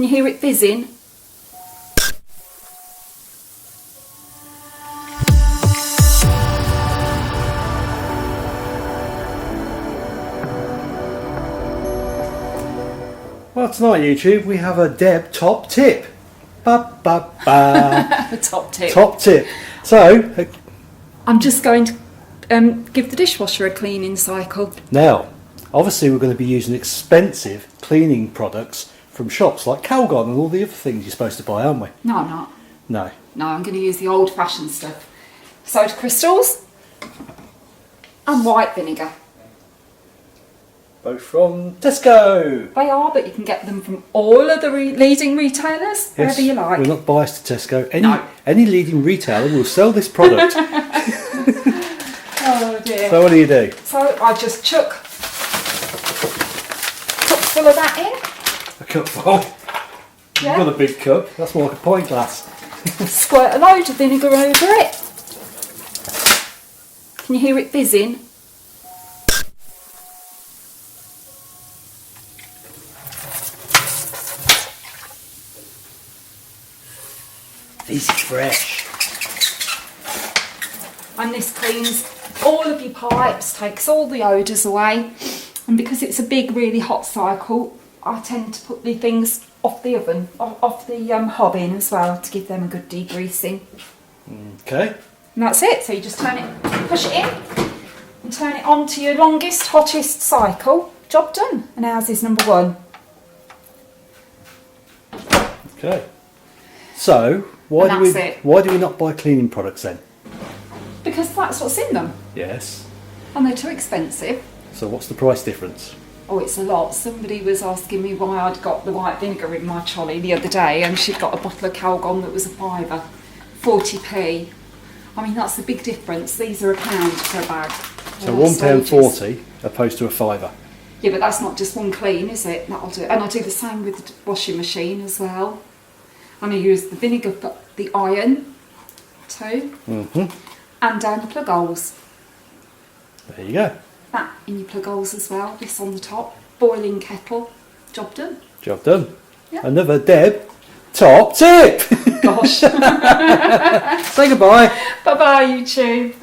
Can you hear it fizzing? Well, tonight, YouTube, we have a Deb Top Tip. Ba ba ba. The top tip. Top tip. So, I'm just going to give the dishwasher a cleaning cycle. now, obviously, we're going to be using expensive cleaning products from shops like Calgon and all the other things you're supposed to buy, aren't we? No, I'm not. No. No, I'm going to use the old-fashioned stuff. Soda crystals and white vinegar. Both from Tesco. They are, but you can get them from all of the leading retailers, wherever you like. We're not biased to Tesco. No. Any leading retailer will sell this product. Oh dear. So what do? So I just chuck full of that in. A cup full. Yeah. You've got a big cup. That's more like a pint glass. Squirt a load of vinegar over it. Can you hear it fizzing? This is fresh. And this cleans all of your pipes, takes all the odours away. And because it's a big, really hot cycle, I tend to put the things off the oven, off the hob in as well, to give them a good degreasing. Okay. And that's it. So you just turn it, push it in, and turn it on to your longest, hottest cycle. Job done. And ours is number 1. Okay. So why And do we that's it. why do we not buy cleaning products then? Because that's what's in them. Yes. And they're too expensive. So what's the price difference? Oh, it's a lot. Somebody was asking me why I'd got the white vinegar in my trolley the other day, and she'd got a bottle of Calgon that was a fiver, 40p. I mean, that's the big difference. These are £1 per bag. So All £1.40 opposed to a fiver. Yeah, but that's not just one clean, is it? That'll do. And I do the same with the washing machine as well. And I use the vinegar for the iron too. And down the plug holes. There you go. That in your plug holes as well. This on the top. Boiling kettle. Job done. Job done. Yeah. Another Deb Top Tip. Gosh. Say goodbye. Bye bye, YouTube.